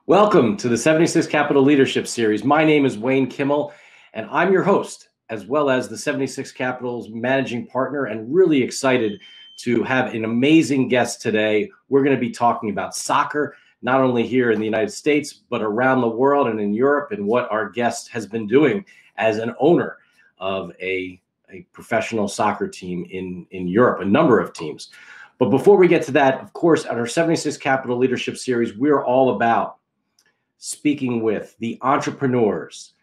Welcome to the 76 Capital Leadership Series. My name is Wayne Kimmel, and I'm your host, as well as the 76 Capital's managing partner, and really excited to have an amazing guest today. We're going to be talking about soccer, not only here in the United States, but around the world and in Europe, and what our guest has been doing as an owner of a professional soccer team in Europe, a number of teams. But before we get to that, of course, at our 76 Capital Leadership Series, we're all about speaking with the entrepreneurs,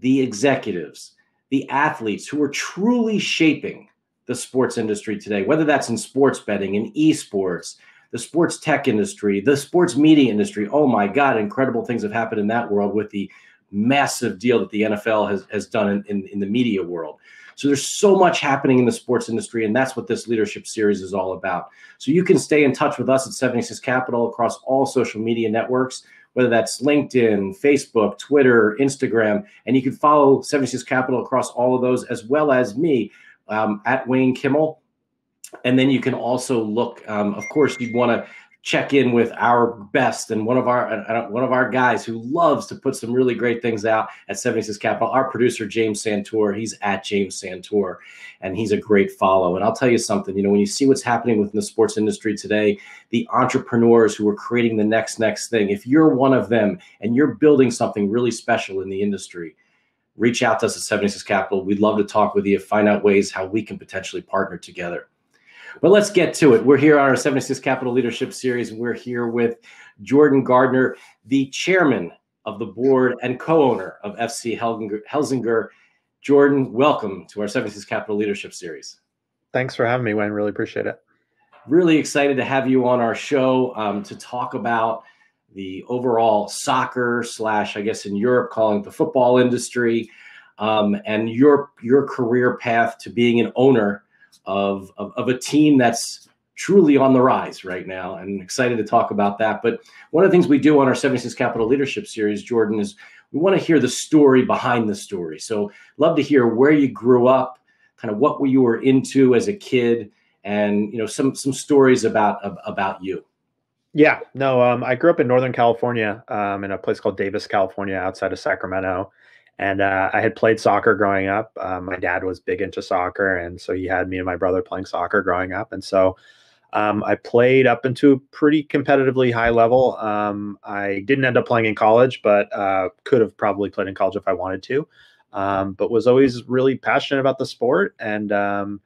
the executives, the athletes who are truly shaping the sports industry today, whether that's in sports betting, in esports, the sports tech industry, the sports media industry. Oh my God, incredible things have happened in that world with the massive deal that the NFL has done in the media world. So there's so much happening in the sports industry, and that's what this leadership series is all about. So you can stay in touch with us at 76 Capital across all social media networks, whether that's LinkedIn, Facebook, Twitter, Instagram, and you can follow 76 Capital across all of those, as well as me at Wayne Kimmel. And then you can also look, of course, you'd want to check in with our best and one of our guys who loves to put some really great things out at 76 Capital, our producer, James Santor. He's at James Santor, and he's a great follow. And I'll tell you something, when you see what's happening within the sports industry today, the entrepreneurs who are creating the next thing, if you're one of them and you're building something really special in the industry, reach out to us at 76 Capital. We'd love to talk with you, find out ways how we can potentially partner together. But let's get to it. We're here on our 76 Capital Leadership Series. We're here with Jordan Gardner, the chairman of the board and co-owner of FC Helsingør. Jordan, welcome to our 76 Capital Leadership Series. Thanks for having me, Wayne. Really appreciate it. Really excited to have you on our show to talk about the overall soccer / I guess in Europe, calling it the football industry, and your career path to being an owner of a team that's truly on the rise right now, and excited to talk about that. But one of the things we do on our 76 Capital Leadership Series, Jordan, is we want to hear the story behind the story. So love to hear where you grew up, kind of what you were into as a kid, and some stories about you. Yeah, no, I grew up in Northern California, in a place called Davis, California, outside of Sacramento. And I had played soccer growing up. My dad was big into soccer, and so he had me and my brother playing soccer growing up. And so I played up into a pretty competitively high level. I didn't end up playing in college, but could have probably played in college if I wanted to, but was always really passionate about the sport. And growing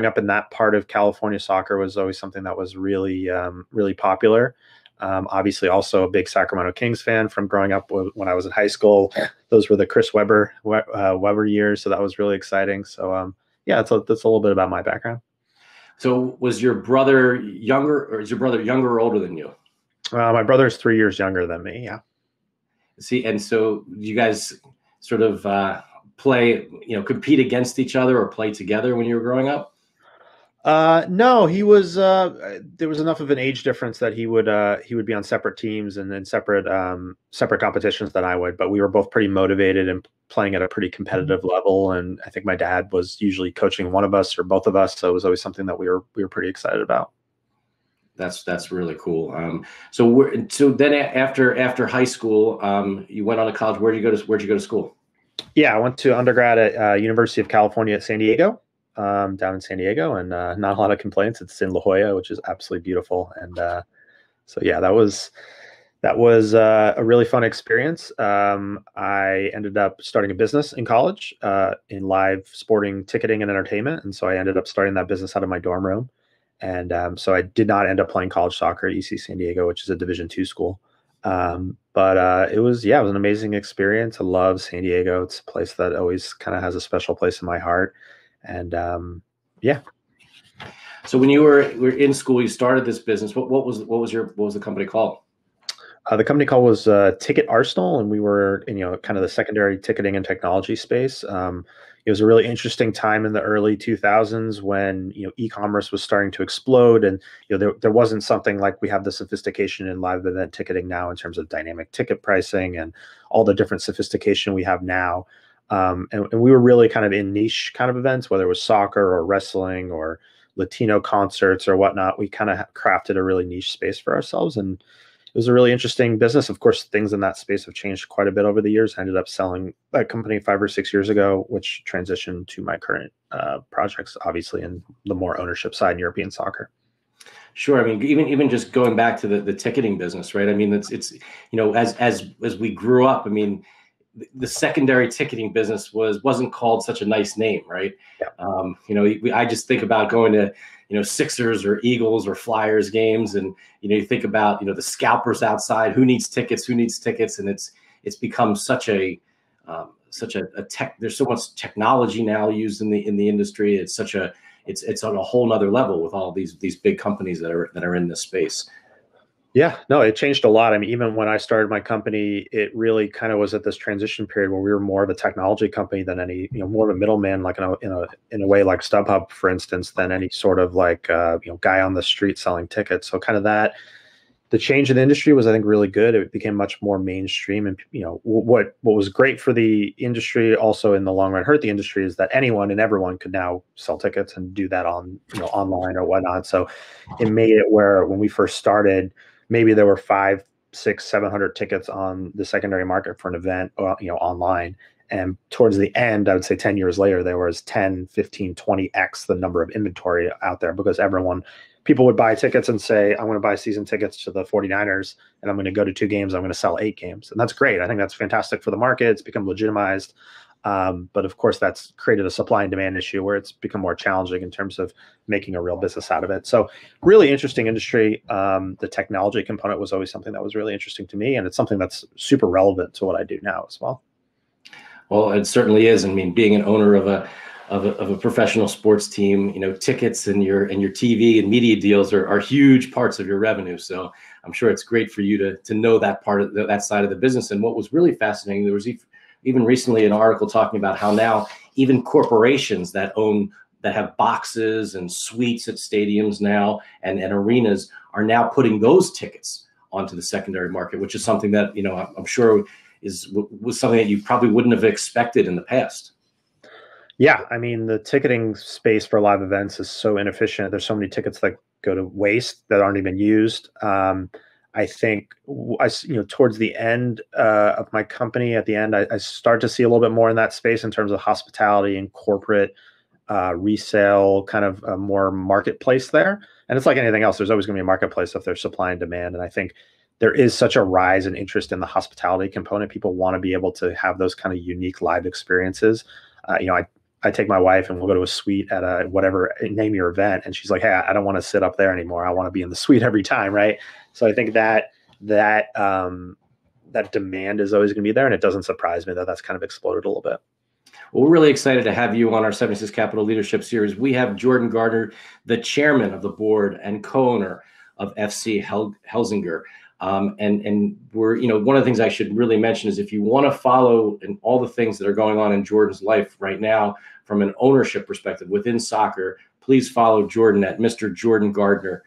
up in that part of California, soccer was always something that was really, really popular. Obviously also a big Sacramento Kings fan from growing up when I was in high school. Those were the Chris Webber years. So that was really exciting. So, that's a little bit about my background. So was your brother younger, or is your brother younger or older than you? My brother's 3 years younger than me. Yeah. See, and so you guys sort of play, compete against each other or play together when you were growing up? No, he was, there was enough of an age difference that he would be on separate teams and then separate competitions than I would, but we were both pretty motivated and playing at a pretty competitive level. And I think my dad was usually coaching one of us or both of us. So it was always something that we were pretty excited about. That's really cool. So then after high school, you went on to college. Where'd you go to school? Yeah, I went to undergrad at University of California at San Diego. Down in San Diego, and not a lot of complaints. It's in La Jolla, which is absolutely beautiful. And so yeah, that was a really fun experience. I ended up starting a business in college in live sporting ticketing and entertainment, and so I ended up starting that business out of my dorm room. And so I did not end up playing college soccer at UC San Diego, which is a Division II school. But it was an amazing experience. I love San Diego. It's a place that always kind of has a special place in my heart. And So when you were in school, you started this business. What was the company called? The company call was Ticket Arsenal, and we were in kind of the secondary ticketing and technology space. It was a really interesting time in the early 2000s when e-commerce was starting to explode, and there wasn't something like we have the sophistication in live event ticketing now in terms of dynamic ticket pricing and all the different sophistication we have now. And we were really kind of in niche kind of events, whether it was soccer or wrestling or Latino concerts or whatnot. We kind of crafted a really niche space for ourselves, and was a really interesting business. Of course, things in that space have changed quite a bit over the years. I ended up selling that company 5 or 6 years ago, which transitioned to my current projects, obviously, in the more ownership side in European soccer. Sure. I mean, even just going back to the ticketing business, right? I mean, it's as we grew up, I mean, the secondary ticketing business wasn't called such a nice name, right? Yeah. I just think about going to Sixers or Eagles or Flyers games, and you think about the scalpers outside. Who needs tickets? Who needs tickets? And it's become such a tech. There's so much technology now used in the industry. It's on a whole nother level with all these big companies that are in this space. Yeah, no, it changed a lot. I mean, even when I started my company, it really kind of was at this transition period where we were more of a technology company than any, more of a middleman, like in a way like StubHub, for instance, than any sort of like guy on the street selling tickets. So kind of the change in the industry was, I think, really good. It became much more mainstream, and what was great for the industry, also in the long run hurt the industry, is that anyone and everyone could now sell tickets and do that on online or whatnot. So it made it where when we first started, maybe there were 500, 600, 700 tickets on the secondary market for an event, online. And towards the end, I would say 10 years later, there was 10, 15, 20x the number of inventory out there, because people would buy tickets and say, I'm going to buy season tickets to the 49ers, and I'm going to go to 2 games. I'm going to sell 8 games. And that's great. I think that's fantastic for the market. It's become legitimized. But of course, that's created a supply and demand issue where it's become more challenging in terms of making a real business out of it. So really interesting industry. The technology component was always something that was really interesting to me, and it's something that's super relevant to what I do now as well. Well, it certainly is. I mean, being an owner of a professional sports team, tickets and your TV and media deals are huge parts of your revenue. So I'm sure it's great for you to know that part of that side of the business. And what was really fascinating, there was even recently an article talking about how now even corporations that have boxes and suites at stadiums now and arenas are now putting those tickets onto the secondary market, which is something that I'm sure was something that you probably wouldn't have expected in the past. Yeah, I mean, the ticketing space for live events is so inefficient. There's so many tickets that go to waste that aren't even used. I think towards the end of my company, at the end, I start to see a little bit more in that space in terms of hospitality and corporate resale, kind of a more marketplace there. And it's like anything else. There's always going to be a marketplace if there's supply and demand. And I think there is such a rise in interest in the hospitality component. People want to be able to have those kind of unique live experiences. I take my wife and we'll go to a suite at a whatever, name your event, and she's like, hey, I don't want to sit up there anymore. I want to be in the suite every time, right? So I think that demand is always going to be there, and it doesn't surprise me that that's kind of exploded a little bit. Well, we're really excited to have you on our 76 Capital Leadership Series. We have Jordan Gardner, the chairman of the board and co-owner of FC Helsingør. And we're, one of the things I should really mention is if you want to follow and all the things that are going on in Jordan's life right now from an ownership perspective within soccer, please follow Jordan at Mr. Jordan Gardner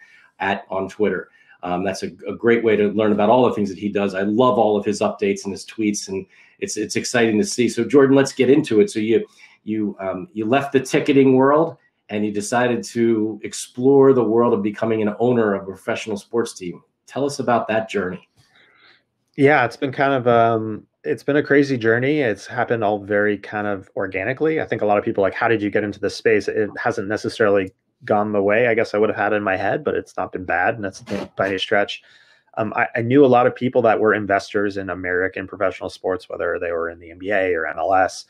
on Twitter. That's a great way to learn about all the things that he does. I love all of his updates and his tweets, and it's exciting to see. So Jordan, let's get into it. So you left the ticketing world and you decided to explore the world of becoming an owner of a professional sports team. Tell us about that journey. Yeah, it's been kind of it's been a crazy journey. It's happened all very kind of organically. I think a lot of people are like, how did you get into this space? It hasn't necessarily gone the way I guess I would have had in my head, but it's not been bad, and that's by any stretch. I knew a lot of people that were investors in American professional sports, whether they were in the NBA or MLS,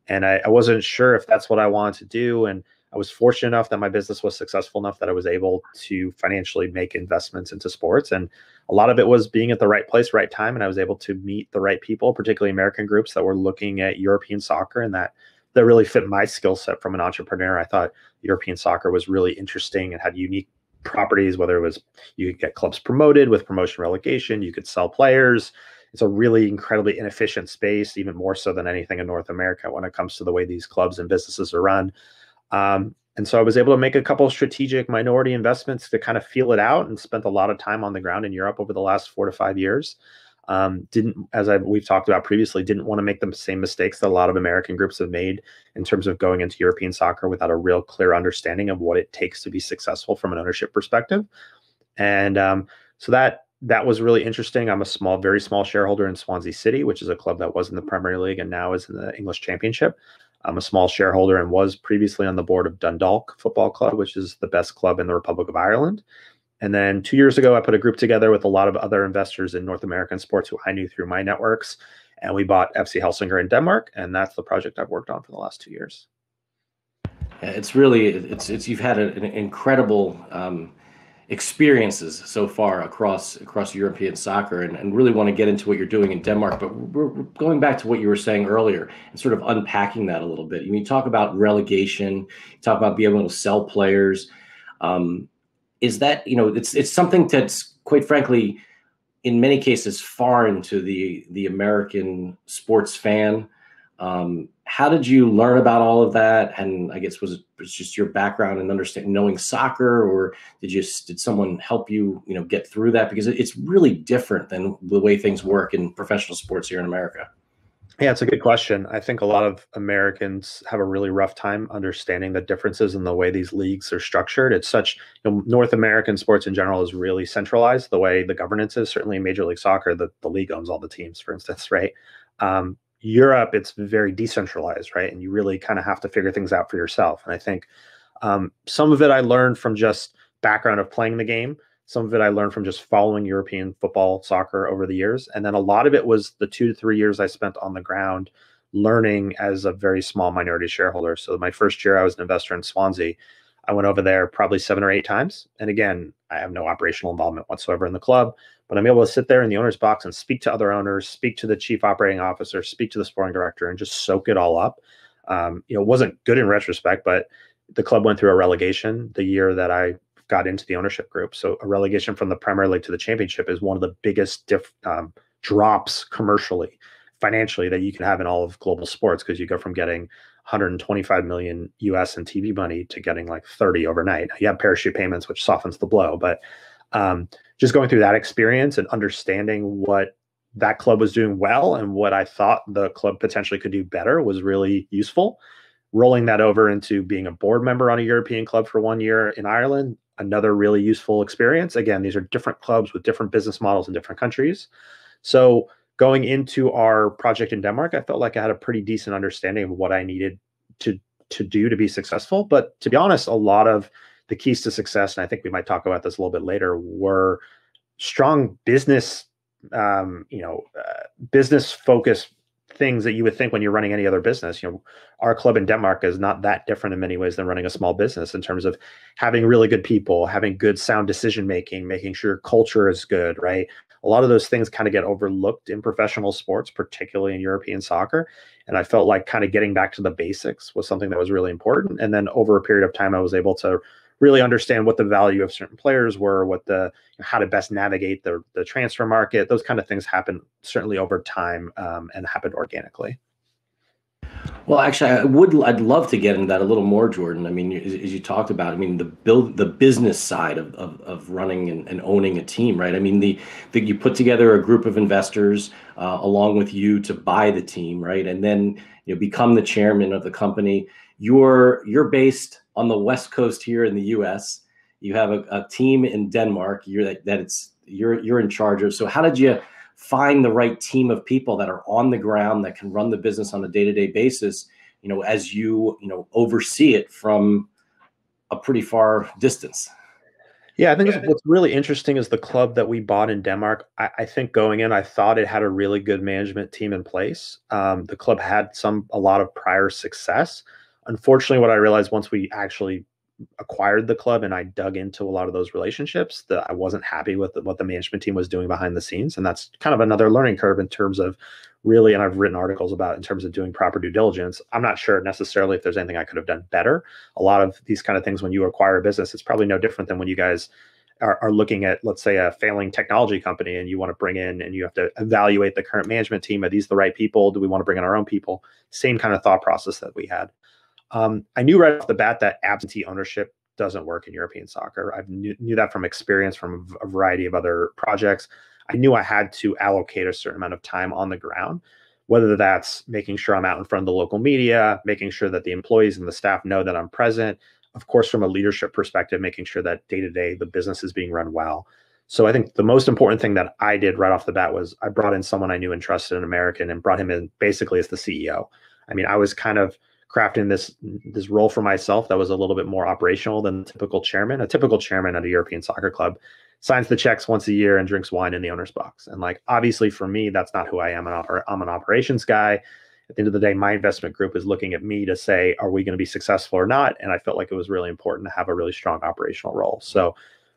and I wasn't sure if that's what I wanted to do. And I was fortunate enough that my business was successful enough that I was able to financially make investments into sports. And a lot of it was being at the right place, right time. And I was able to meet the right people, particularly American groups that were looking at European soccer, and that really fit my skill set from an entrepreneur. I thought European soccer was really interesting and had unique properties, whether it was you could get clubs promoted with promotion relegation, you could sell players. It's a really incredibly inefficient space, even more so than anything in North America when it comes to the way these clubs and businesses are run. And so I was able to make a couple of strategic minority investments to kind of feel it out, and spent a lot of time on the ground in Europe over the last 4 to 5 years. We've talked about previously, didn't want to make the same mistakes that a lot of American groups have made in terms of going into European soccer without a real clear understanding of what it takes to be successful from an ownership perspective. And so that that was really interesting. I'm a very small shareholder in Swansea City, which is a club that was in the Premier League and now is in the English Championship. I'm a small shareholder and was previously on the board of Dundalk Football Club, which is the best club in the Republic of Ireland. And then 2 years ago, I put a group together with a lot of other investors in North American sports who I knew through my networks. And we bought FC Helsingør in Denmark. And that's the project I've worked on for the last 2 years. It's really, you've had an incredible experiences so far across European soccer, and really want to get into what you're doing in Denmark. But we're going back to what you were saying earlier and sort of unpacking that a little bit. You talk about relegation, you talk about being able to sell players. Is that, it's something that's, quite frankly, in many cases foreign to the American sports fan. How did you learn about all of that? And I guess was it just your background and knowing soccer, or did someone help you, get through that? Because it's really different than the way things work in professional sports here in America. Yeah, it's a good question. I think a lot of Americans have a really rough time understanding the differences in the way these leagues are structured. It's such, North American sports in general is really centralized the way the governance is. Certainly in Major League Soccer, the league owns all the teams, for instance, right? Europe, it's very decentralized, right? And you really kind of have to figure things out for yourself. And I think some of it I learned from just background of playing the game. Some of it I learned from just following European football, soccer over the years. And then a lot of it was the 2 to 3 years I spent on the ground learning as a very small minority shareholder. So my first year I was an investor in Swansea. I went over there probably 7 or 8 times. And again, I have no operational involvement whatsoever in the club, but I'm able to sit there in the owner's box and speak to other owners, speak to the chief operating officer, speak to the sporting director, and just soak it all up. It wasn't good in retrospect, but the club went through a relegation the year that I got into the ownership group. So a relegation from the Premier League to the Championship is one of the biggest drops commercially, financially, that you can have in all of global sports, because you go from getting 125 million US in TV money to getting like 30 overnight. You have parachute payments, which softens the blow, but just going through that experience and understanding what that club was doing well and what I thought the club potentially could do better was really useful. Rolling that over into being a board member on a European club for 1 year in Ireland, another really useful experience. Again, these are different clubs with different business models in different countries. So going into our project in Denmark, I felt like I had a pretty decent understanding of what I needed to do to be successful. But to be honest, a lot of the keys to success, and I think we might talk about this a little bit later, were strong business, business focused things that you would think when you're running any other business. Our club in Denmark is not that different in many ways than running a small business in terms of having really good people, having good sound decision making, making sure culture is good, right? A lot of those things kind of get overlooked in professional sports, particularly in European soccer. And I felt like kind of getting back to the basics was something that was really important. And then over a period of time, I was able to really understand what the value of certain players were, how to best navigate the transfer market. Those kind of things happen certainly over time and happened organically. Well, actually, I'd love to get into that a little more, Jordan. I mean, as you talked about, I mean, the business side of running and owning a team, right? I mean, you put together a group of investors along with you to buy the team, right? And then become the chairman of the company. You're based on the West Coast here in the U.S. You have a team in Denmark. You're in charge of. So how did you find the right team of people that are on the ground that can run the business on a day-to-day basis, as you oversee it from a pretty far distance? Yeah, I think what's really interesting is the club that we bought in Denmark. I think going in, I thought it had a really good management team in place. The club had a lot of prior success. Unfortunately, what I realized once we actually acquired the club and I dug into a lot of those relationships, that I wasn't happy with what the management team was doing behind the scenes. And that's kind of another learning curve in terms of really, and I've written articles about in terms of doing proper due diligence. I'm not sure necessarily if there's anything I could have done better. A lot of these kind of things, when you acquire a business, it's probably no different than when you guys are looking at, let's say, a failing technology company and you want to bring in and you have to evaluate the current management team. Are these the right people? Do we want to bring in our own people? Same kind of thought process that we had. I knew right off the bat that absentee ownership doesn't work in European soccer. I knew that from experience from a variety of other projects. I knew I had to allocate a certain amount of time on the ground, whether that's making sure I'm out in front of the local media, making sure that the employees and the staff know that I'm present. Of course, from a leadership perspective, making sure that day to day the business is being run well. So I think the most important thing that I did right off the bat was I brought in someone I knew and trusted, an American, and brought him in basically as the CEO. I mean, I was kind of crafting this role for myself that was a little bit more operational than the typical chairman. A typical chairman at a European soccer club signs the checks once a year and drinks wine in the owner's box. And like, obviously for me, that's not who I am. I'm an operations guy. At the end of the day, my investment group is looking at me to say, are we going to be successful or not? And I felt like it was really important to have a really strong operational role. So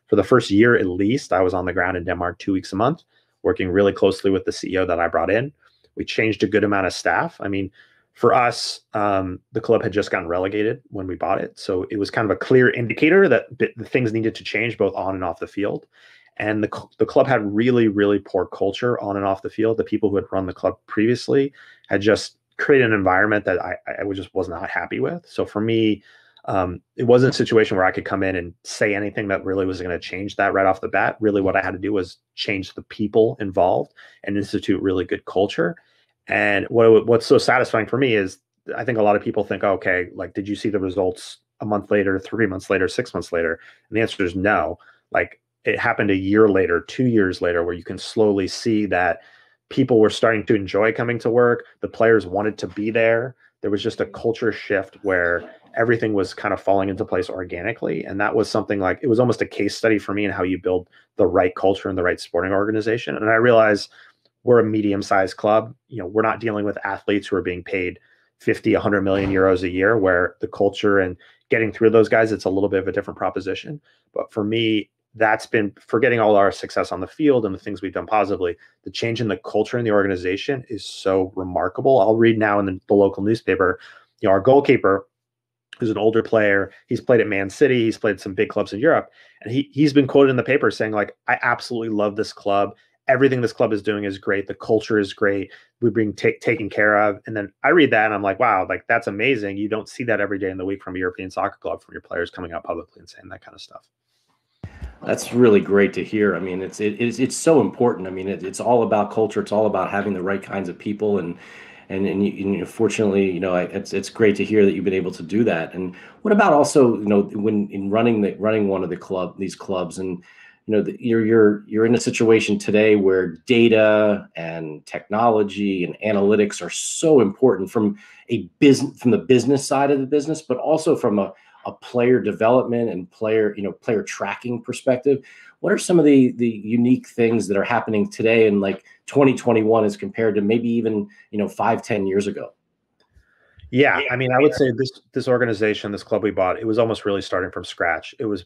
for the first year, at least, I was on the ground in Denmark 2 weeks a month, working really closely with the CEO that I brought in. We changed a good amount of staff. I mean, for us, the club had just gotten relegated when we bought it. So it was kind of a clear indicator that the things needed to change both on and off the field. And the club had really, really poor culture on and off the field. The people who had run the club previously had just created an environment that I just was not happy with. So for me, it wasn't a situation where I could come in and say anything that really was going to change that right off the bat. Really, what I had to do was change the people involved and institute really good culture. And what's so satisfying for me is I think a lot of people think, oh, okay, like, did you see the results a month later, 3 months later, 6 months later? And the answer is no. Like, it happened a year later, 2 years later, where you can slowly see that people were starting to enjoy coming to work. The players wanted to be there. There was just a culture shift where everything was kind of falling into place organically. And that was something like, it was almost a case study for me in how you build the right culture and the right sporting organization. And I realized we're a medium-sized club. You know, we're not dealing with athletes who are being paid 50, 100 million euros a year, where the culture and getting through those guys, it's a little bit of a different proposition. But for me, that's been, forgetting all our success on the field and the things we've done positively, the change in the culture in the organization is so remarkable. I'll read now in the local newspaper, you know, our goalkeeper, who's an older player, he's played at Man City, he's played some big clubs in Europe, and he's been quoted in the paper saying, like, I absolutely love this club. Everything this club is doing is great. The culture is great. We're being taken care of. And then I read that and I'm like, wow, like, that's amazing. You don't see that every day in the week from a European soccer club, from your players coming out publicly and saying that kind of stuff. That's really great to hear. I mean, it's so important. I mean, it's all about culture. It's all about having the right kinds of people, fortunately, it's great to hear that you've been able to do that. And what about also, when in running one of these clubs, and you're in a situation today where data and technology and analytics are so important from the business side of the business, but also from a player development and player tracking perspective. What are some of the unique things that are happening today in like 2021 as compared to maybe even 5-10 years ago? Yeah, I mean, I would say this organization, this club we bought, it was almost really starting from scratch. It was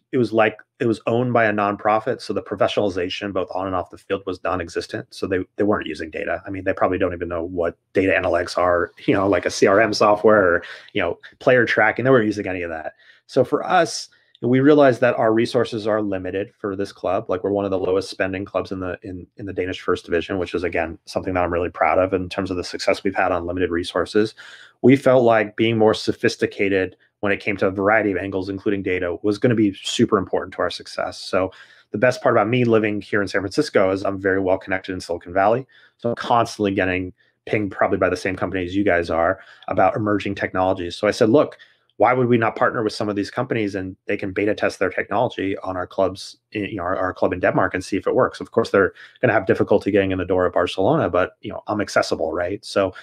owned by a nonprofit, so the professionalization both on and off the field was non-existent. So they weren't using data. I mean, they probably don't even know what data analytics are, like a CRM software or player tracking. They weren't using any of that. So for us, we realized that our resources are limited for this club. Like, we're one of the lowest spending clubs in the Danish first division, which is, again, something that I'm really proud of in terms of the success we've had on limited resources. We felt like being more sophisticated when it came to a variety of angles, including data, was going to be super important to our success. So the best part about me living here in San Francisco is I'm very well connected in Silicon Valley. So I'm constantly getting pinged, probably by the same company as you guys are, about emerging technologies. So I said, look, why would we not partner with some of these companies, and they can beta test their technology on our clubs, our club in Denmark, and see if it works. Of course, they're going to have difficulty getting in the door at Barcelona, but I'm accessible, right? So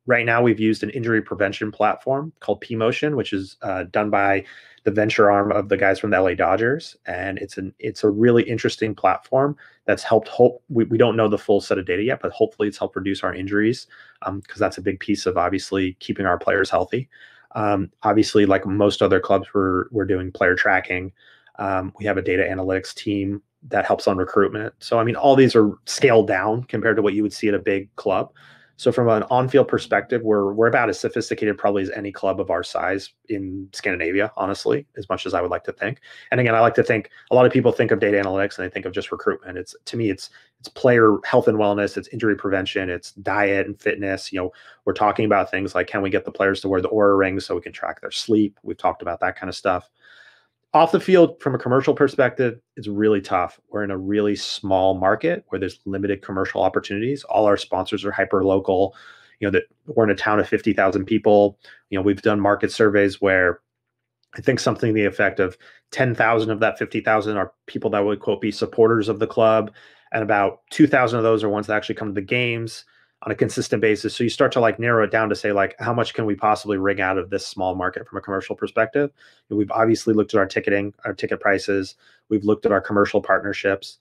right now we've used an injury prevention platform called P-Motion, which is done by the venture arm of the guys from the LA Dodgers, and it's a really interesting platform that's helped. We don't know the full set of data yet, but hopefully it's helped reduce our injuries, because that's a big piece of obviously keeping our players healthy. Obviously, like most other clubs, we're doing player tracking. We have a data analytics team that helps on recruitment. So, I mean, all these are scaled down compared to what you would see at a big club. So from an on-field perspective, we're about as sophisticated probably as any club of our size in Scandinavia, honestly, as much as I would like to think. And again, I like to think, a lot of people think of data analytics and they think of just recruitment. To me, it's player health and wellness, it's injury prevention, it's diet and fitness. We're talking about things like, can we get the players to wear the Oura rings so we can track their sleep? We've talked about that kind of stuff. Off the field, from a commercial perspective, it's really tough. We're in a really small market where there's limited commercial opportunities. All our sponsors are hyper local. That we're in a town of 50,000 people. We've done market surveys where I think something to the effect of 10,000 of that 50,000 are people that would, quote, be supporters of the club. And about 2,000 of those are ones that actually come to the games on a consistent basis. So you start to like narrow it down to say, like, how much can we possibly wring out of this small market from a commercial perspective? And we've obviously looked at our ticketing, our ticket prices. We've looked at our commercial partnerships.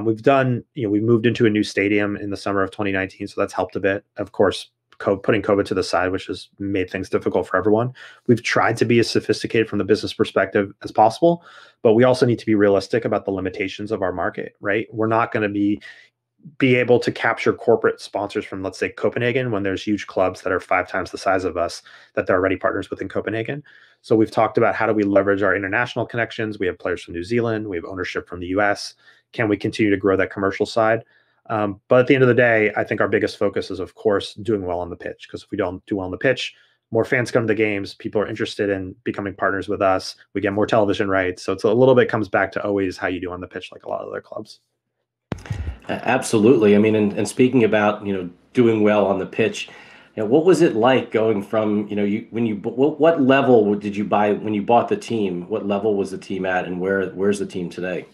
We've done, we moved into a new stadium in the summer of 2019. So that's helped a bit. Of course, putting COVID to the side, which has made things difficult for everyone. We've tried to be as sophisticated from the business perspective as possible, but we also need to be realistic about the limitations of our market, right? We're not going to be able to capture corporate sponsors from, let's say, Copenhagen, when there's huge clubs that are 5 times the size of us that they're already partners with in Copenhagen. So we've talked about how do we leverage our international connections. We have players from New Zealand. We have ownership from the US. Can we continue to grow that commercial side? But at the end of the day, I think our biggest focus is, of course, doing well on the pitch, because if we don't do well on the pitch, more fans come to the games, people are interested in becoming partners with us, we get more television rights. So it's a little bit comes back to always how you do on the pitch, like a lot of other clubs. Absolutely. I mean, and speaking about, doing well on the pitch, what was it like going from, what level did you buy when you bought the team? What level was the team at, and where's the team today?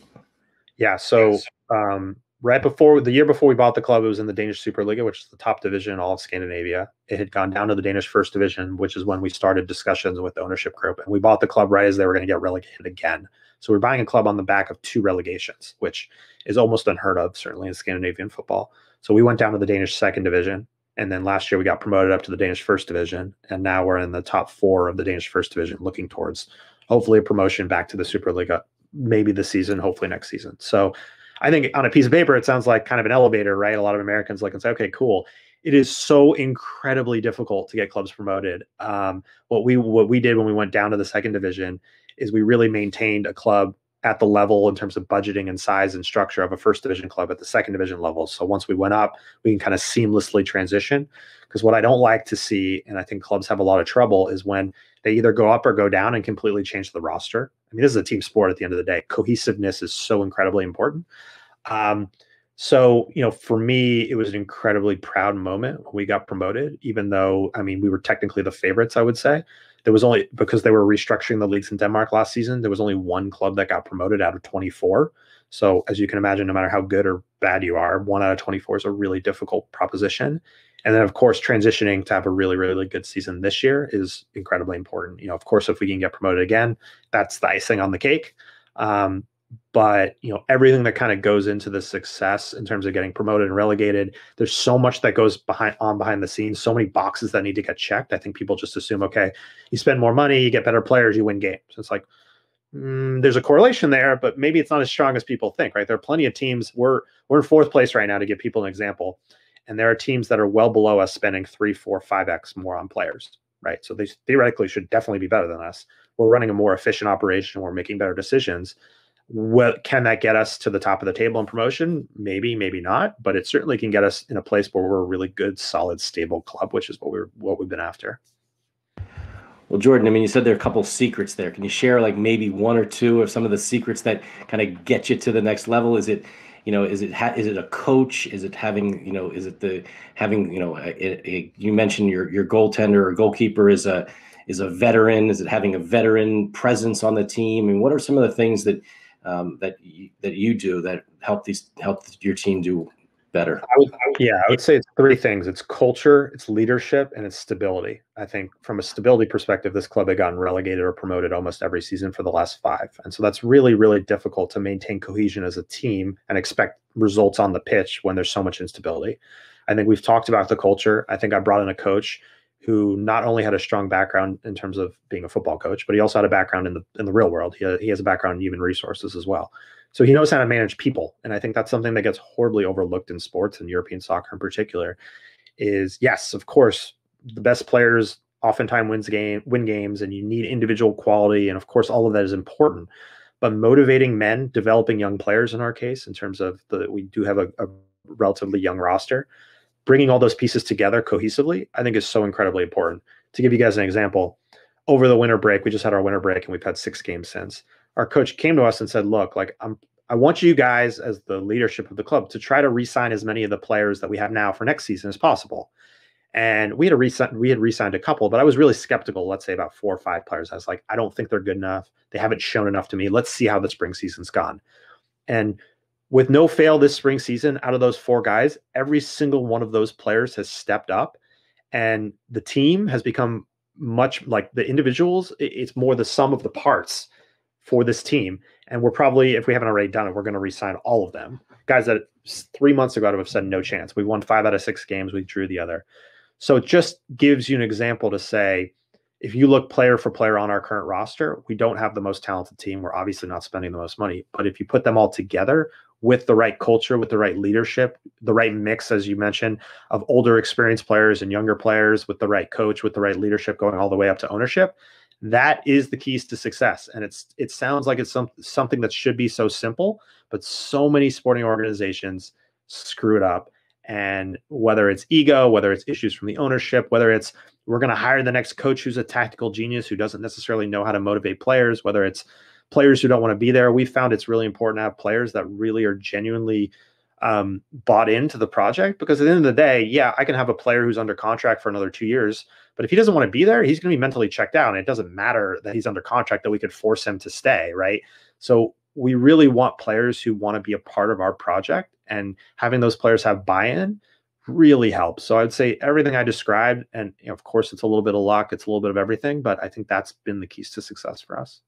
Yeah. So, the year before we bought the club, it was in the Danish Superliga, which is the top division in all of Scandinavia. It had gone down to the Danish first division, which is when we started discussions with the ownership group. And we bought the club right as they were going to get relegated again. So we're buying a club on the back of 2 relegations, which is almost unheard of, certainly in Scandinavian football. So we went down to the Danish second division. And then last year we got promoted up to the Danish first division. And now we're in the top 4 of the Danish first division, looking towards hopefully a promotion back to the Superliga, maybe this season, hopefully next season. So I think on a piece of paper, it sounds like kind of an elevator, right? A lot of Americans look and say, okay, cool. It is so incredibly difficult to get clubs promoted. What we did when we went down to the second division is we really maintained a club at the level in terms of budgeting and size and structure of a first division club at the second division level. So once we went up, we can kind of seamlessly transition. Because what I don't like to see, and I think clubs have a lot of trouble, is when they either go up or go down and completely change the roster. I mean, this is a team sport at the end of the day. Cohesiveness is so incredibly important. So, for me, it was an incredibly proud moment when we got promoted, even though, we were technically the favorites, I would say. There was only, because they were restructuring the leagues in Denmark last season, there was only 1 club that got promoted out of 24. So as you can imagine, no matter how good or bad you are, 1 out of 24 is a really difficult proposition. And then, of course, transitioning to have a really, really good season this year is incredibly important. Of course, if we can get promoted again, that's the icing on the cake. But everything that kind of goes into the success in terms of getting promoted and relegated, there's so much that goes behind the scenes, so many boxes that need to get checked. I think people just assume, okay, you spend more money, you get better players, you win games. It's like, there's a correlation there, but maybe it's not as strong as people think, right? There are plenty of teams. We're in 4th place right now, to give people an example. And there are teams that are well below us, spending 3, 4, 5x more on players, right? So they theoretically should definitely be better than us. We're running a more efficient operation. We're making better decisions. What can that get us to the top of the table in promotion? Maybe, maybe not, but it certainly can get us in a place where we're a really good, solid, stable club, which is what we've been after. Well, Jordan, you said there are a couple of secrets there. Can you share like maybe 1 or 2 of some of the secrets that kind of get you to the next level? Is it, is it a coach? Is it having, you mentioned your goaltender or goalkeeper is a veteran? Is it having a veteran presence on the team? What are some of the things that you do that help your team do better? I would say it's 3 things. It's culture, it's leadership, and it's stability. I think from a stability perspective, this club had gotten relegated or promoted almost every season for the last 5. And so that's really, really difficult to maintain cohesion as a team and expect results on the pitch when there's so much instability. I think we've talked about the culture. I think I brought in a coach who not only had a strong background in terms of being a football coach, but he also had a background in the real world. He has a background in human resources as well. So he knows how to manage people. And I think that's something that gets horribly overlooked in sports, and European soccer in particular, is yes, of course, the best players oftentimes win games, and you need individual quality. And of course, all of that is important. But motivating men, developing young players in our case, in terms of we do have a relatively young roster, bringing all those pieces together cohesively, I think is so incredibly important. To give you guys an example, over the winter break, we just had our winter break and we've had 6 games since. Our coach came to us and said, look, I want you guys as the leadership of the club to try to re-sign as many of the players that we have now for next season as possible. And we had re-signed a couple, but I was really skeptical, let's say about 4 or 5 players. I was like, I don't think they're good enough. They haven't shown enough to me. Let's see how the spring season's gone. And with no fail this spring season, out of those 4 guys, every single one of those players has stepped up, and the team has become much like the individuals. It's more the sum of the parts for this team. And we're probably, if we haven't already done it, we're going to re-sign all of them. Guys that 3 months ago would have said no chance. We won 5 out of 6 games. We drew the other. So it just gives you an example to say, if you look player for player on our current roster, we don't have the most talented team. We're obviously not spending the most money. But if you put them all together with the right culture, with the right leadership, the right mix, as you mentioned, of older experienced players and younger players, with the right coach, with the right leadership going all the way up to ownership, that is the keys to success. And it sounds like it's something that should be so simple, but so many sporting organizations screw it up. And whether it's ego, whether it's issues from the ownership, whether it's we're going to hire the next coach who's a tactical genius who doesn't necessarily know how to motivate players, whether it's players who don't want to be there, we found it's really important to have players that really are genuinely bought into the project. Because at the end of the day, yeah, I can have a player who's under contract for another 2 years, but if he doesn't want to be there, he's going to be mentally checked out. And it doesn't matter that he's under contract, that we could force him to stay, right? So we really want players who want to be a part of our project, and having those players have buy-in really helps. So I'd say everything I described, and of course it's a little bit of luck, it's a little bit of everything, but I think that's been the keys to success for us.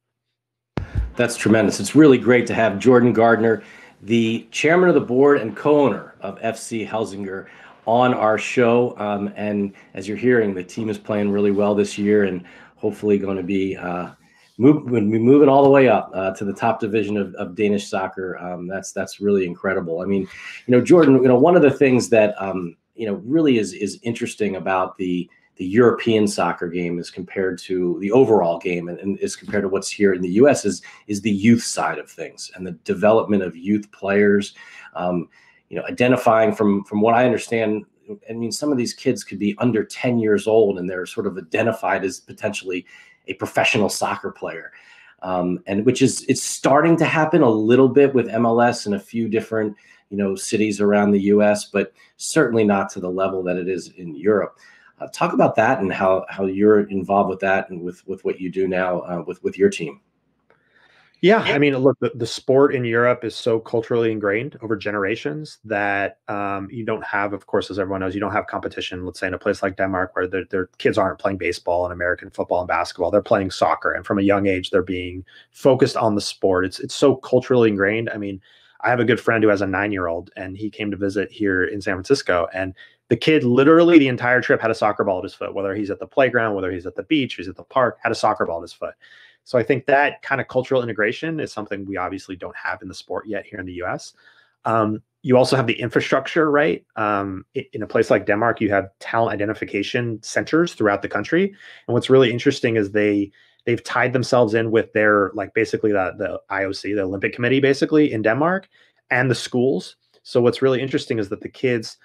That's tremendous. It's really great to have Jordan Gardner, the chairman of the board and co-owner of FC Helsingør, on our show. And as you're hearing, the team is playing really well this year, and hopefully going to be moving all the way up to the top division of Danish soccer. That's really incredible. I mean, Jordan, one of the things that really is interesting about the European soccer game as compared to the overall game, and as compared to what's here in the U.S. is the youth side of things and the development of youth players. Identifying from what I understand, I mean, some of these kids could be under 10 years old and they're sort of identified as potentially a professional soccer player, and which is it's starting to happen a little bit with MLS in a few different cities around the U.S., but certainly not to the level that it is in Europe. Talk about that and how you're involved with that and with what you do now with your team. Yeah, I mean, look, the sport in Europe is so culturally ingrained over generations that you don't have, of course, as everyone knows, you don't have competition, let's say in a place like Denmark, where their kids aren't playing baseball and American football and basketball. They're playing soccer. And from a young age, they're being focused on the sport. It's so culturally ingrained. I mean, I have a good friend who has a 9-year-old, and he came to visit here in San Francisco. And the kid literally the entire trip had a soccer ball at his foot, whether he's at the playground, whether he's at the beach, he's at the park, had a soccer ball at his foot. So I think that kind of cultural integration is something we obviously don't have in the sport yet here in the U.S. You also have the infrastructure, right? In a place like Denmark, you have talent identification centers throughout the country. And what's really interesting is they've tied themselves in with their, like, basically the IOC, the Olympic Committee, basically in Denmark, and the schools. So what's really interesting is that the kids,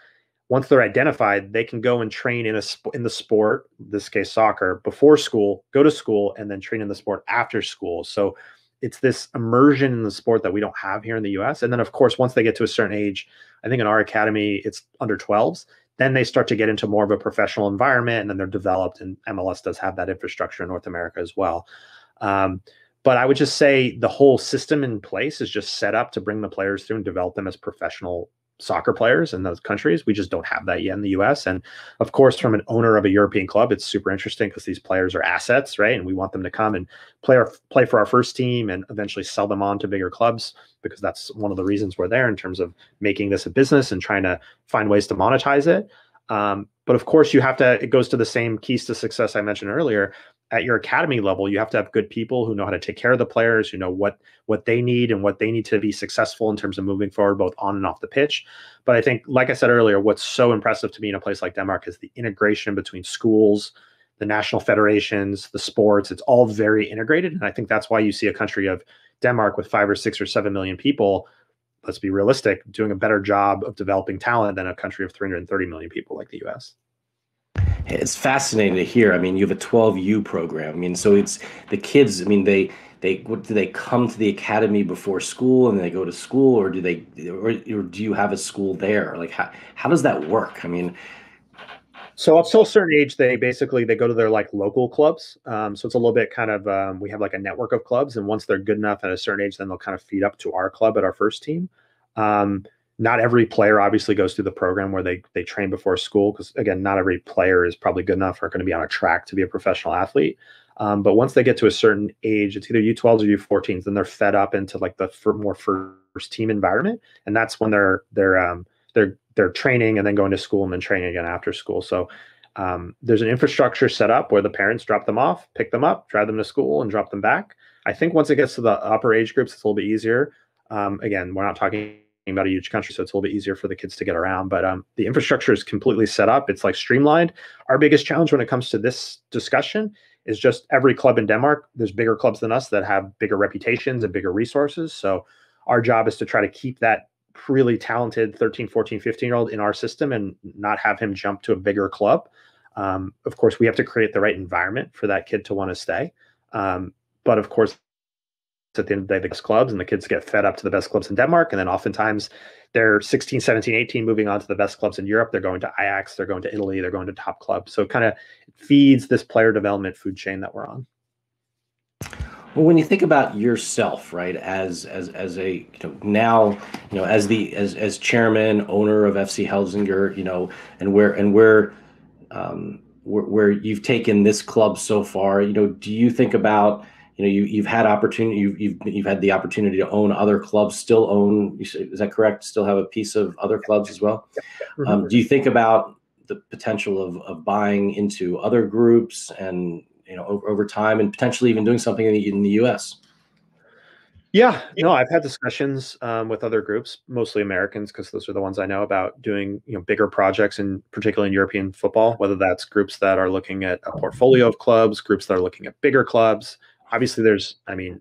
once they're identified, they can go and train in the sport, in this case soccer, before school, go to school, and then train in the sport after school. So it's this immersion in the sport that we don't have here in the U.S. And then, of course, once they get to a certain age, I think in our academy, it's under 12s, then they start to get into more of a professional environment, and then they're developed, and MLS does have that infrastructure in North America as well. But I would just say the whole system in place is just set up to bring the players through and develop them as professional soccer players in those countries. We just don't have that yet in the US. And of course, from an owner of a European club, it's super interesting because these players are assets, right? And we want them to come and play for our first team and eventually sell them on to bigger clubs, because that's one of the reasons we're there in terms of making this a business and trying to find ways to monetize it. But of course, it goes to the same keys to success I mentioned earlier. At your academy level, you have to have good people who know how to take care of the players, who know what they need and what they need to be successful in terms of moving forward, both on and off the pitch. But I think, like I said earlier, what's so impressive to me in a place like Denmark is the integration between schools, the national federations, the sports. It's all very integrated. And I think that's why you see a country of Denmark with 5 or 6 or 7 million people, let's be realistic, doing a better job of developing talent than a country of 330 million people like the US. It's fascinating to hear. I mean, you have a 12U program. I mean, so it's the kids. I mean, do they come to the academy before school and they go to school, or do you have a school there? Like, how does that work? I mean, So up till a certain age, they go to their like local clubs. So it's a little bit kind of we have like a network of clubs, and once they're good enough at a certain age, then they'll kind of feed up to our club at our first team. Not every player obviously goes through the program where they train before school, because again, not every player is probably good enough or going to be on a track to be a professional athlete. But once they get to a certain age, it's either U12s or U14s, then they're fed up into like the more first team environment, and that's when they're training and then going to school and then training again after school. So there's an infrastructure set up where the parents drop them off, pick them up, drive them to school, and drop them back. I think once it gets to the upper age groups, it's a little bit easier. Again, we're not talking about a huge country, so it's a little bit easier for the kids to get around. But the infrastructure is completely set up. It's like streamlined. Our biggest challenge when it comes to this discussion is just every club in Denmark. There's bigger clubs than us that have bigger reputations and bigger resources. So our job is to try to keep that really talented 13, 14, 15-year-old in our system and not have him jump to a bigger club. Of course, we have to create the right environment for that kid to want to stay. But of course, at the end of the day, the best clubs, and the kids get fed up to the best clubs in Denmark. And then oftentimes they're 16, 17, 18, moving on to the best clubs in Europe. They're going to Ajax, they're going to Italy, they're going to top clubs. So it kind of feeds this player development food chain that we're on. Well, when you think about yourself, right, as a now as chairman, owner of FC Helsingør, and where you've taken this club so far, do you think about you've had opportunity, you've had the opportunity to own other clubs, still own, is that correct? Still have a piece of other clubs as well? Do you think about the potential of buying into other groups and over time, and potentially even doing something in the U.S.? Yeah, no, I've had discussions with other groups, mostly Americans, because those are the ones I know about, doing bigger projects, and particularly in European football, whether that's groups that are looking at a portfolio of clubs, groups that are looking at bigger clubs. Obviously, there's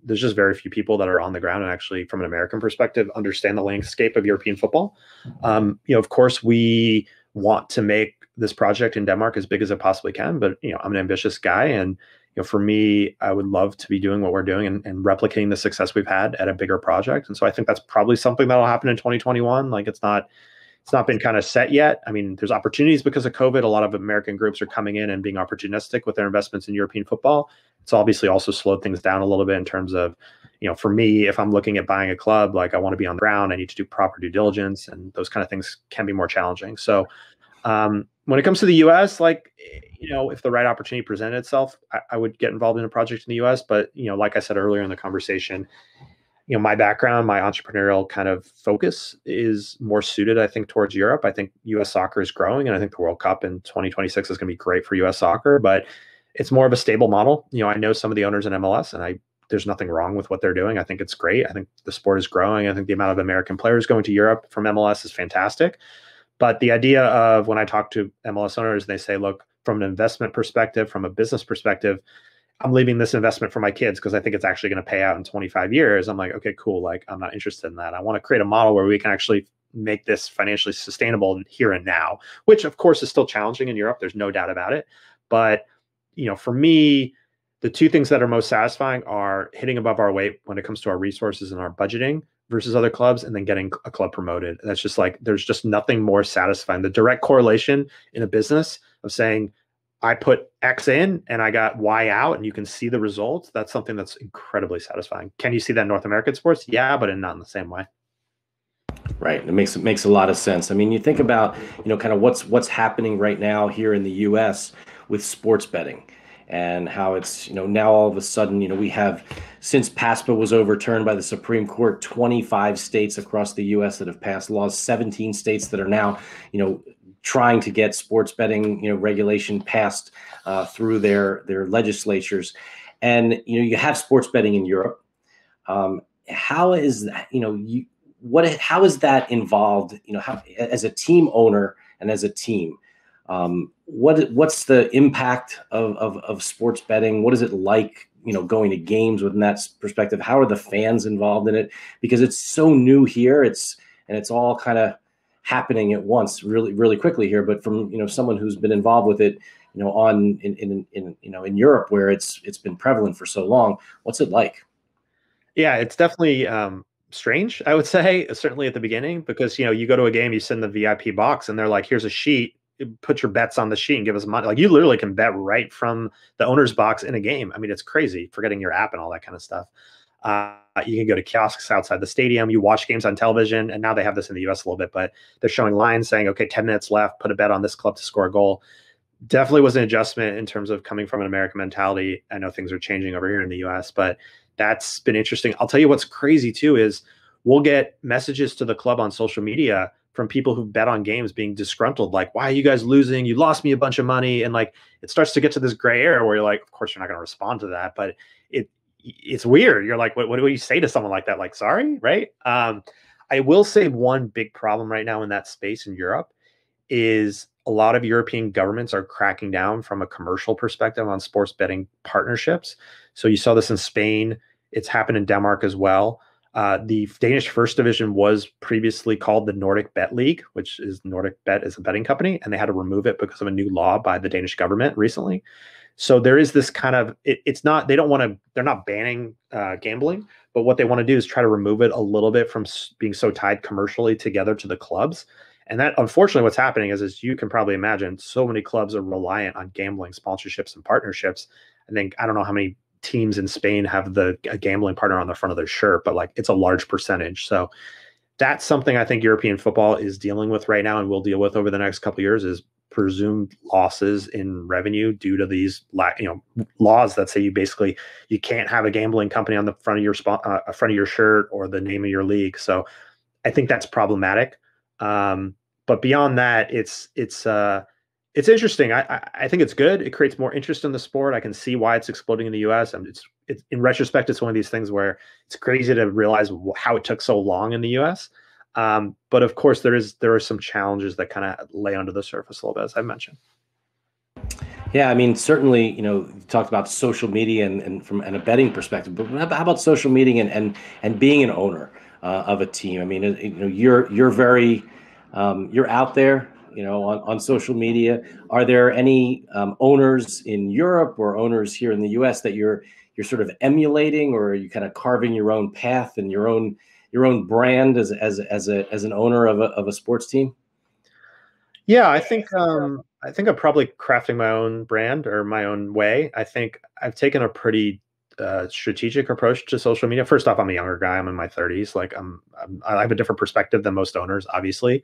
just very few people that are on the ground and actually, from an American perspective, understand the landscape of European football. Of course, we want to make this project in Denmark as big as it possibly can, but I'm an ambitious guy, and for me, I would love to be doing what we're doing and replicating the success we've had at a bigger project. And so I think that's probably something that'll happen in 2021. Like it's not been kind of set yet. I mean, there's opportunities because of COVID. A lot of American groups are coming in and being opportunistic with their investments in European football. It's obviously also slowed things down a little bit in terms of, for me, if I'm looking at buying a club, like I want to be on the ground, I need to do proper due diligence, and those kind of things can be more challenging. So when it comes to the U.S., if the right opportunity presented itself, I would get involved in a project in the U.S. But, like I said earlier in the conversation, my background, my entrepreneurial kind of focus is more suited, I think, towards Europe. I think U.S. soccer is growing, and I think the World Cup in 2026 is going to be great for U.S. soccer, but it's more of a stable model. I know some of the owners in MLS, and there's nothing wrong with what they're doing. I think it's great. I think the sport is growing. I think the amount of American players going to Europe from MLS is fantastic. But the idea of, when I talk to MLS owners, they say, look, from an investment perspective, from a business perspective, I'm leaving this investment for my kids because I think it's actually going to pay out in 25 years. I'm like, okay, cool. Like, I'm not interested in that. I want to create a model where we can actually make this financially sustainable here and now, which of course is still challenging in Europe. There's no doubt about it. But, for me, the two things that are most satisfying are hitting above our weight when it comes to our resources and our budgeting versus other clubs, and then getting a club promoted. That's just like, there's just nothing more satisfying. The direct correlation in a business of saying, I put X in and I got Y out, and you can see the results. That's something that's incredibly satisfying. Can you see that in North American sports? Yeah, but not in the same way. Right. It makes a lot of sense. I mean, you think about, kind of what's happening right now here in the U.S. with sports betting, and how it's, now all of a sudden, we have, since PASPA was overturned by the Supreme Court, 25 states across the U.S. that have passed laws, 17 states that are now, trying to get sports betting, regulation passed through their legislatures. And, you have sports betting in Europe. How is that, how is that involved, how, as a team owner and as a team? What's the impact of sports betting? What is it like, going to games within that perspective? How are the fans involved in it? Because it's so new here. It's all kind of happening at once, really, really quickly here. But from, someone who's been involved with it, in Europe, where it's been prevalent for so long, what's it like? Yeah, it's definitely strange, I would say, certainly at the beginning, because, you go to a game, you sit in the VIP box, and they're like, here's a sheet. put your bets on the sheet and give us money. Like, you literally can bet right from the owner's box in a game. I mean, it's crazy, forgetting your app and all that kind of stuff. You can go to kiosks outside the stadium. You watch games on television, and now they have this in the US a little bit, but they're showing lines saying, okay, 10 minutes left, put a bet on this club to score a goal. Definitely was an adjustment in terms of coming from an American mentality. I know things are changing over here in the US, but that's been interesting. I'll tell you what's crazy too is we'll get messages to the club on social media from people who bet on games being disgruntled, like, why are you guys losing? You lost me a bunch of money. And like, it starts to get to this gray area where you're like, of course you're not going to respond to that, but it's weird. You're like, what do you say to someone like that? Like, sorry, right? I will say one big problem right now in that space in Europe is a lot of European governments are cracking down from a commercial perspective on sports betting partnerships. So you saw this in Spain. It's happened in Denmark as well. The Danish First Division was previously called the Nordic Bet League, which is Nordic Bet is a betting company, and they had to remove it because of a new law by the Danish government recently. So there is this kind of, it's not, they're not banning gambling, but what they want to do is try to remove it a little bit from being so tied commercially together to the clubs. And that, unfortunately, what's happening is, as you can probably imagine, so many clubs are reliant on gambling sponsorships and partnerships. I don't know how many teams in Spain have a gambling partner on the front of their shirt, but like, it's a large percentage. So that's something I think European football is dealing with right now and will deal with over the next couple of years, is presumed losses in revenue due to these laws that say you can't have a gambling company on the front of your shirt or the name of your league. So I think that's problematic. But beyond that, it's interesting. I think it's good. It creates more interest in the sport. I can see why it's exploding in the US. It's in retrospect, it's one of these things where it's crazy to realize how it took so long in the US. But of course, there are some challenges that kind of lay under the surface a little bit, as I mentioned. Yeah, I mean, certainly, you talked about social media and from a betting perspective, but how about social media and being an owner of a team? I mean, you're very you're out there, on social media. Are there any owners in Europe or owners here in the US that you're sort of emulating, or are you kind of carving your own path and your own brand as an owner of a sports team? Yeah, I think I'm probably crafting my own brand or my own way. I think I've taken a pretty strategic approach to social media. First off, I'm a younger guy. I'm in my 30s. Like I have a different perspective than most owners, obviously.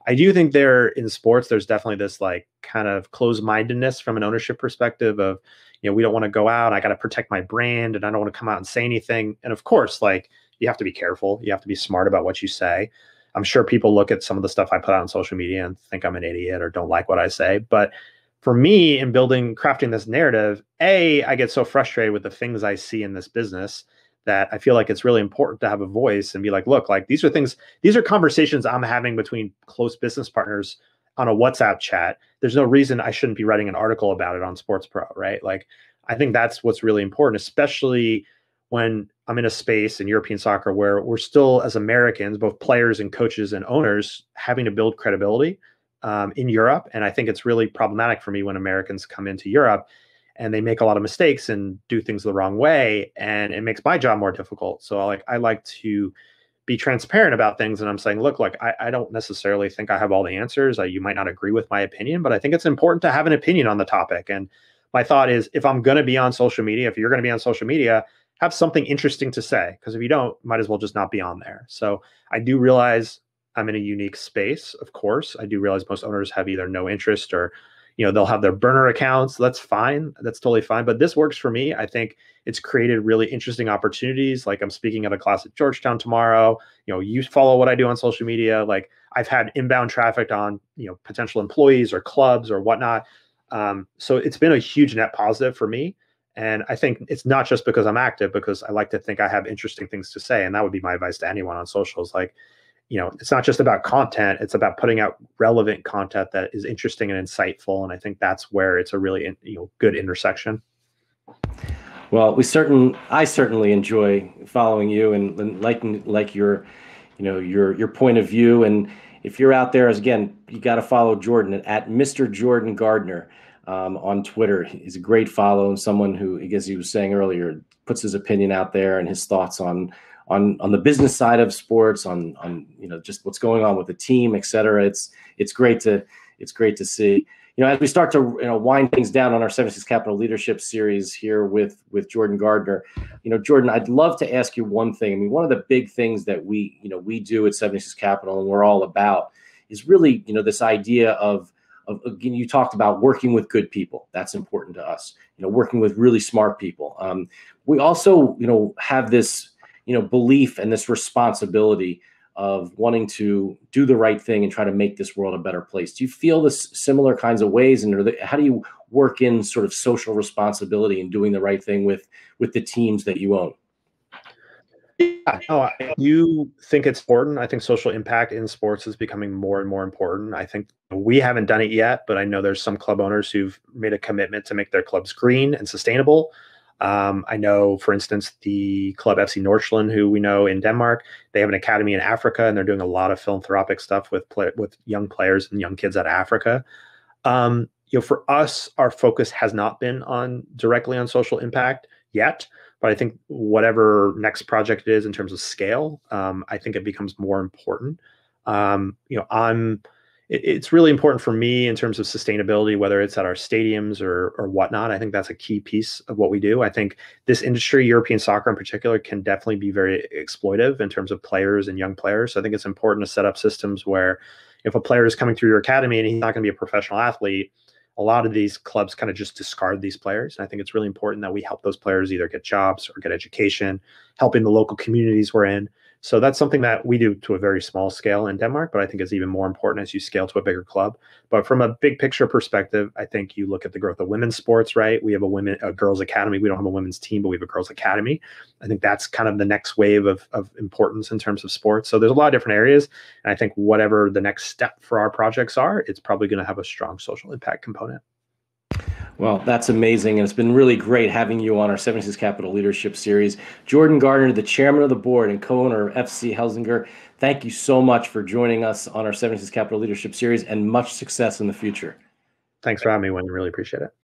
I do think in sports, there's definitely this like kind of closed-mindedness from an ownership perspective of, we don't want to go out. I got to protect my brand and I don't want to come out and say anything. And of course, like, you have to be careful. You have to be smart about what you say. I'm sure people look at some of the stuff I put out on social media and think I'm an idiot or don't like what I say. But for me, in crafting this narrative, I get so frustrated with the things I see in this business that I feel like it's really important to have a voice and be like, look, like, these are conversations I'm having between close business partners on a WhatsApp chat. There's no reason I shouldn't be writing an article about it on Sports Pro, right? Like, I think that's what's really important, especially when I'm in a space in European soccer where we're still, as Americans, both players and coaches and owners, having to build credibility in Europe. And I think it's really problematic for me when Americans come into Europe and they make a lot of mistakes and do things the wrong way, and it makes my job more difficult. So I like to be transparent about things. And I'm saying, look, like, I don't necessarily think I have all the answers. You might not agree with my opinion, but I think it's important to have an opinion on the topic. And my thought is, if I'm going to be on social media, if you're going to be on social media, have something interesting to say, because if you don't, might as well just not be on there. So I do realize I'm in a unique space. Of course, I do realize most owners have either no interest or, they'll have their burner accounts. That's fine. That's totally fine. But this works for me. I think it's created really interesting opportunities. Like, I'm speaking at a class at Georgetown tomorrow. You follow what I do on social media. Like, I've had inbound traffic on, potential employees or clubs or whatnot. So it's been a huge net positive for me. And I think it's not just because I'm active, because I like to think I have interesting things to say. And that would be my advice to anyone on socials. Like, it's not just about content. It's about putting out relevant content that is interesting and insightful. And I think that's where it's a really, good intersection. Well, I certainly enjoy following you and like your point of view. And if you're out there, again, you got to follow Jordan at Mr. Jordan Gardner on Twitter. He's a great follow, and someone who, as he was saying earlier, puts his opinion out there and his thoughts on the business side of sports, on just what's going on with the team, et cetera. It's great to it's great to see. As we start to wind things down on our 76 Capital Leadership Series here with Jordan Gardner, Jordan, I'd love to ask you one thing. I mean, one of the big things that we do at 76 Capital and we're all about is really this idea of again, you talked about working with good people. That's important to us. Working with really smart people. We also have this belief and this responsibility of wanting to do the right thing and try to make this world a better place. Do you feel this similar kinds of ways? And how do you work in sort of social responsibility and doing the right thing with the teams that you own? Yeah, no, I do think it's important. I think social impact in sports is becoming more and more important. I think we haven't done it yet, but I know there's some club owners who've made a commitment to make their clubs green and sustainable. I know, for instance, the club FC Nordsjælland, who we know in Denmark, they have an academy in Africa, and they're doing a lot of philanthropic stuff with young players and young kids out of Africa. For us, our focus has not been directly on social impact yet, but I think whatever next project it is in terms of scale, I think it becomes more important. It's really important for me in terms of sustainability, whether it's at our stadiums or whatnot. I think that's a key piece of what we do. I think this industry, European soccer in particular, can definitely be very exploitive in terms of players and young players. So I think it's important to set up systems where if a player is coming through your academy and he's not going to be a professional athlete, a lot of these clubs kind of just discard these players. And I think it's really important that we help those players either get jobs or get education, helping the local communities we're in. So that's something that we do to a very small scale in Denmark, but I think is even more important as you scale to a bigger club. But from a big picture perspective, I think you look at the growth of women's sports, right? We have a girls academy. We don't have a women's team, but we have a girls academy. I think that's kind of the next wave of importance in terms of sports. So there's a lot of different areas. And I think whatever the next step for our projects are, it's probably going to have a strong social impact component. Well, that's amazing. And it's been really great having you on our 76 Capital Leadership Series. Jordan Gardner, the chairman of the board and co-owner of FC Helsingør, thank you so much for joining us on our 76 Capital Leadership Series, and much success in the future. Thanks for having me, Wayne. Really appreciate it.